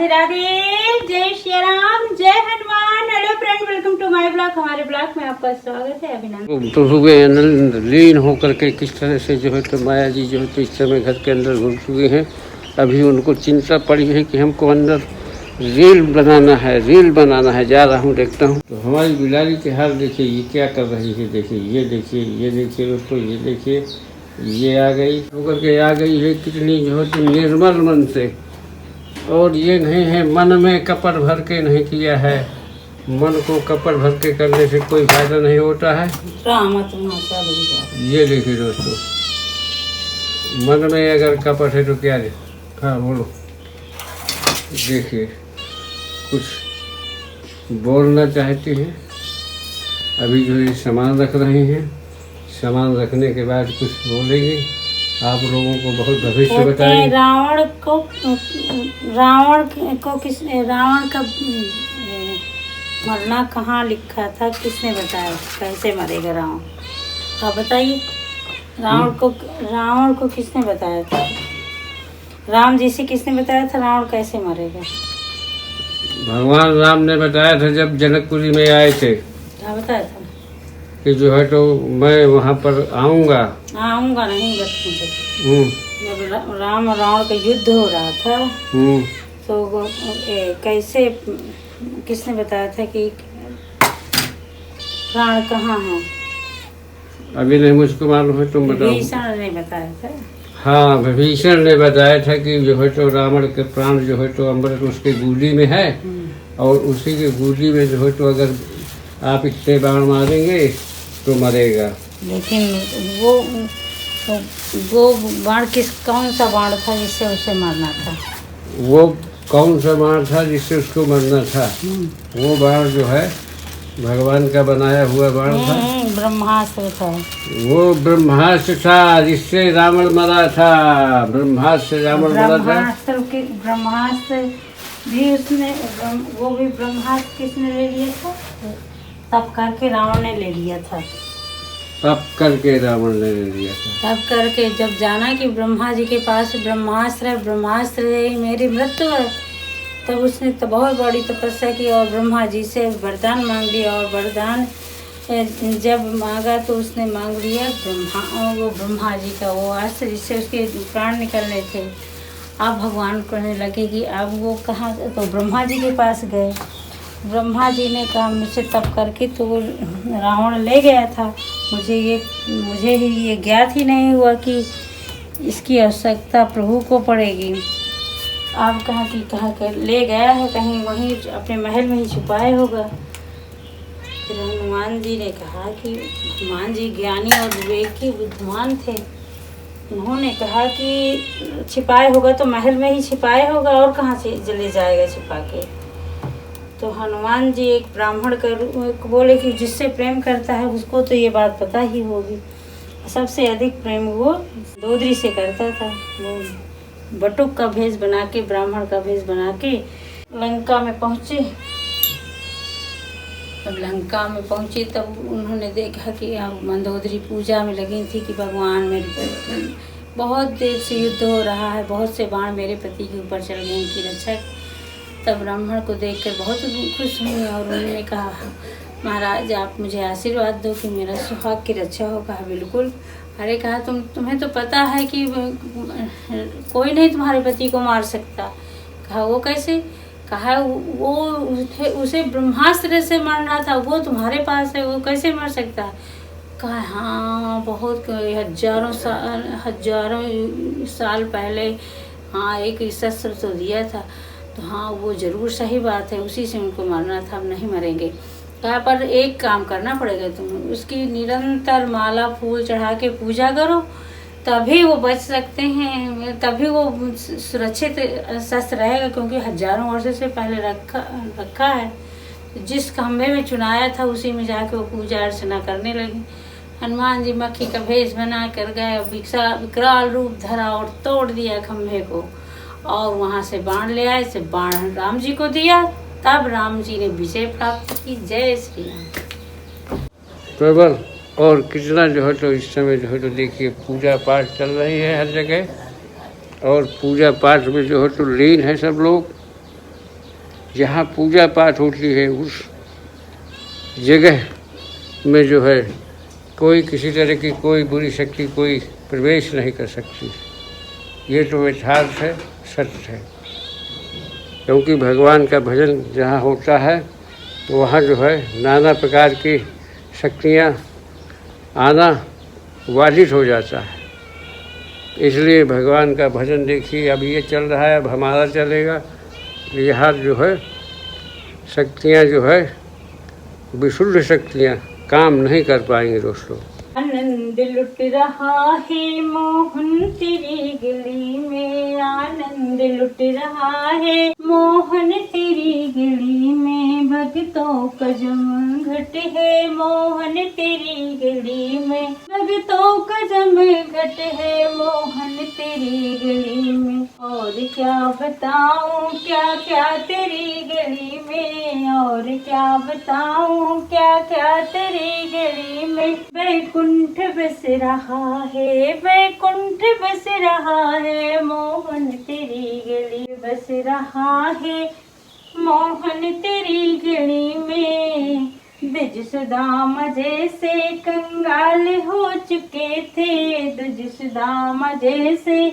राधे राधे, जय श्री राम, जय Hanuman. Hello friend, welcome to my blog. हमारे ब्लॉग में आपका स्वागत है। अभिनंदन तो हुए लीन होकर के किस तरह से जो है तो माया जी जो है तो इस समय घर के अंदर घुस चुके हैं। अभी उनको चिंता पड़ी है कि हमको अंदर रील बनाना है। जा रहा हूँ, देखता हूँ। तो हमारी बिलाड़ी के हाल देखिए, ये क्या कर रही है। देखिए ये देखिए दोस्तों, ये देखिए, ये आ गई होकर के आ गई है कितनी जो है तो निर्मल मन से। और ये नहीं है मन में कपट भर के नहीं किया है। मन को कपट भर के करने से कोई फायदा नहीं होता है। ये देखिए दोस्तों, मन में अगर कपट है तो क्या है। हाँ बोलो। देखिए कुछ बोलना चाहती हैं। अभी जो ये सामान रख रहे हैं, सामान रखने के बाद कुछ बोलेंगे। आप लोगों को बहुत भविष्य बताएंगे। रावण का मरना कहाँ लिखा था, किसने बताया, कैसे मरेगा रावण? आप बताइए। रावण को किसने बताया था? राम जी से किसने बताया था रावण कैसे मरेगा? भगवान राम ने बताया था जब जनकपुरी में आए थे। क्या बताया था? कि जो है तो मैं वहाँ पर आऊँगा नहीं, जब राम रावण का युद्ध हो रहा था तो कैसे किसने बताया था कि प्राण कहाँ है? अभी नहीं मुझको मालूम है, तुम बताओ। विभीषण ने बताया था। हाँ, विभीषण ने बताया था कि जो है तो रावण के प्राण जो है तो अमृत उसके गुदी में है, और उसी के गुदी में जो है तो अगर आप इतने बाण मारेंगे तो मरेगा। लेकिन वो बाण कौन सा बाण था जिससे उसे मारना था? वो कौन सा बाण था जिससे उसको मरना था? वो बाण जो है भगवान का बनाया हुआ बाण था। ब्रह्मास्त्र था। वो ब्रह्मास्त्र था जिससे रावण मरा था। ब्रह्मास्त्र रावण मरा था। ब्रह्मास्त्र भी उसने, वो भी ब्रह्मास्त्र किसने ले लिया था? तब करके रावण ने ले लिया था। तब करके रावण ने ले लिया था। तब करके जब जाना कि ब्रह्मा जी के पास ब्रह्मास्त्र है, मेरी मृत्यु है, तब उसने तो बहुत बड़ी तपस्या की और ब्रह्मा जी से वरदान मांग लिया। और वरदान जब मांगा तो उसने मांग लिया ब्रह्मा जी का वो अस्त्र जिससे उसके प्राण निकलने थे। अब भगवान कहने लगे कि अब वो कहाँ, तो ब्रह्मा जी के पास गए। ब्रह्मा जी ने कहा मुझसे तप करके तो वो रावण ले गया था। मुझे ही ये ज्ञात ही नहीं हुआ कि इसकी आवश्यकता प्रभु को पड़ेगी। आप कहाँ कर ले गया है, कहीं वहीं अपने महल में ही छुपाए होगा। फिर हनुमान जी ने कहा कि हनुमान जी ज्ञानी और विवेकी बुद्धिमान थे। उन्होंने कहा कि छिपाए होगा तो महल में ही छिपाए होगा, और कहाँ से चले जाएगा छिपा के। तो हनुमान जी एक ब्राह्मण का बोले कि जिससे प्रेम करता है उसको तो ये बात पता ही होगी। सबसे अधिक प्रेम वो दोदरी से करता था। वो बटुक का भेष बना के, ब्राह्मण का भेष बना के लंका में पहुँचे। जब लंका में पहुँची तब उन्होंने देखा कि मंदोदरी पूजा में लगी थी कि भगवान मेरे बहुत देर से युद्ध हो रहा है, बहुत से बाण मेरे पति के ऊपर चल गए, उनकी रक्षा। तब ब्राह्मण को देखकर बहुत खुश हुई और उन्होंने कहा महाराज आप मुझे आशीर्वाद दो कि मेरा सुहाग की रक्षा हो। कहा बिल्कुल। अरे कहा तुम्हें तो पता है कि कोई नहीं तुम्हारे पति को मार सकता। कहा वो कैसे? कहा वो उसे ब्रह्मास्त्र से मरना था, वो तुम्हारे पास है, वो कैसे मर सकता? कहा हाँ, बहुत हजारों साल पहले हाँ एक शस्त्र तो दिया था। तो हाँ वो ज़रूर सही बात है, उसी से उनको मारना था, अब नहीं मरेंगे। कहा पर एक काम करना पड़ेगा, तुम उसकी निरंतर माला फूल चढ़ा के पूजा करो, तभी वो बच सकते हैं, तभी वो सुरक्षित शस्त्र रहेगा, क्योंकि हजारों वर्षों से पहले रखा है। जिस खम्भे में चुनाया था उसी में जाके वो पूजा अर्चना करने लगे। हनुमान जी मक्खी का भेष बना कर गए, विकराल रूप धरा और तोड़ दिया खम्भे को, और वहाँ से बाण ले आए, से बाण राम जी को दिया। तब राम जी ने विजय प्राप्त की। जय श्री राम। प्रबल और कितना जो है तो इस समय जो है तो देखिए पूजा पाठ चल रही है हर जगह, और पूजा पाठ में जो है तो लीन है सब लोग। जहाँ पूजा पाठ होती है उस जगह में जो है कोई किसी तरह की कोई बुरी शक्ति कोई प्रवेश नहीं कर सकती। ये तो यथार्थ है, सत्य है। क्योंकि भगवान का भजन जहाँ होता है वहाँ जो है नाना प्रकार की शक्तियाँ आना बाधित हो जाता है। इसलिए भगवान का भजन देखिए, अब ये चल रहा है, अब हमारा चलेगा। यहाँ जो है शक्तियाँ जो है विशुद्ध शक्तियाँ काम नहीं कर पाएंगे दोस्तों। आनंद लुट रहा है मोहन तेरी गली में, आनंद लुट रहा है मोहन तेरी गली में, भक्तों का जमघट है मोहन तेरी गली में, भक्तों का जमघट है मोहन तेरी गली में। और क्या बताऊं क्या क्या तेरी गली में, और क्या बताऊं क्या क्या तेरी गली में। वैकुंठ बस रहा है, वैकुंठ बस रहा है मोहन तेरी गली बस रहा है मोहन तेरी गली में। द्विज सुदामा जैसे कंगाल हो चुके थे, द्विज सुदामा जैसे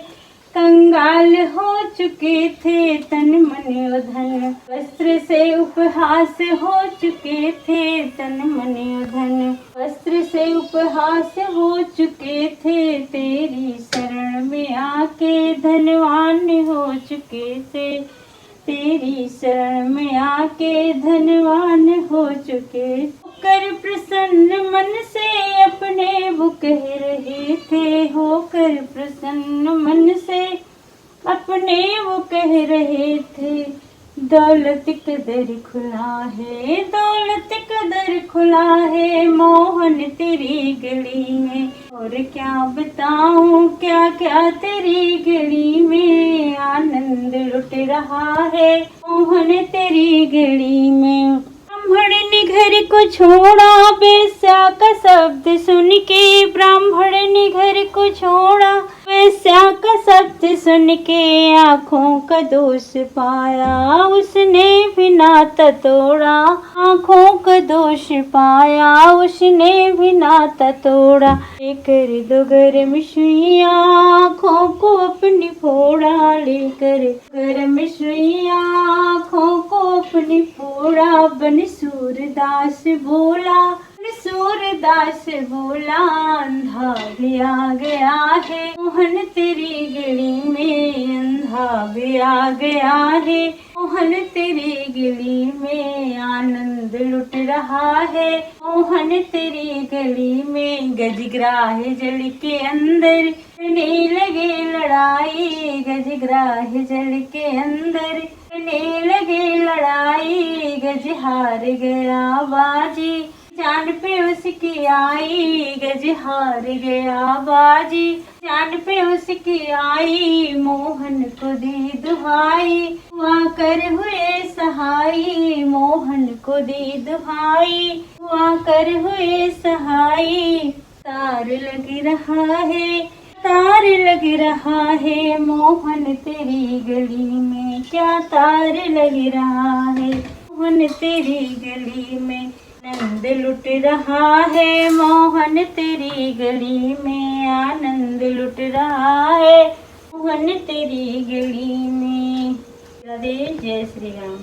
कंगाल हो चुके थे, तन मन धन वस्त्र से उपहास हो चुके थे, तन मन धन वस्त्र से उपहास हो चुके थे, तेरी शरण में आके धनवान हो चुके थे, तेरी शरण में आके धनवान हो चुके। होकर प्रसन्न मन से अपने वो कह रहे थे, होकर प्रसन्न मन से अपने वो कह रहे थे, दौलत कदर खुला है, दौलत कदर खुला है मोहन तेरी गली में। और क्या बताऊं क्या क्या तेरी गली में, आनंद लुट रहा है मोहन तेरी गली में। ब्राह्मण ने घर को छोड़ा, वेश्या का शब्द सुन के, ब्राह्मण ने घर को छोड़ा, वेश्या का शब्द सुन के, आँखों का दोष पाया उसने भी नाता तोड़ा, आँखों का दोष पाया उसने भी नाता तोड़ा। लेकर दो गर्म सुइया आँखों को अपनी फोड़ा, लेकर गर्म सुइया आँखों को अपनी फोड़ा। बन सूरदास बोला, सूरदास बोला, अंधा भी आ गया है मोहन तेरी गली में, अंधा भी आ गया है मोहन तेरी गली में। आनंद लुट रहा है मोहन तेरी गली में। गजग्राह जल के अंदर करने लगे लड़ाई, गजग्राह जल के अंदर करने लगे लड़ाई, गज हार गया बाजी जान पे उसकी आई, गज हार गया बाजी जान पे उसकी आई। मोहन को दी दुहाई हुआ कर हुए सहाई, मोहन को दी दुहाई हुआ कर हुए सहाई। तार लग रहा है, तार लग रहा है मोहन तेरी गली में, क्या तार लग रहा है मोहन तेरी गली में। आनंद लुट रहा है मोहन तेरी गली में, आनंद लुट रहा है मोहन तेरी गली में। राधे, जय श्री राम।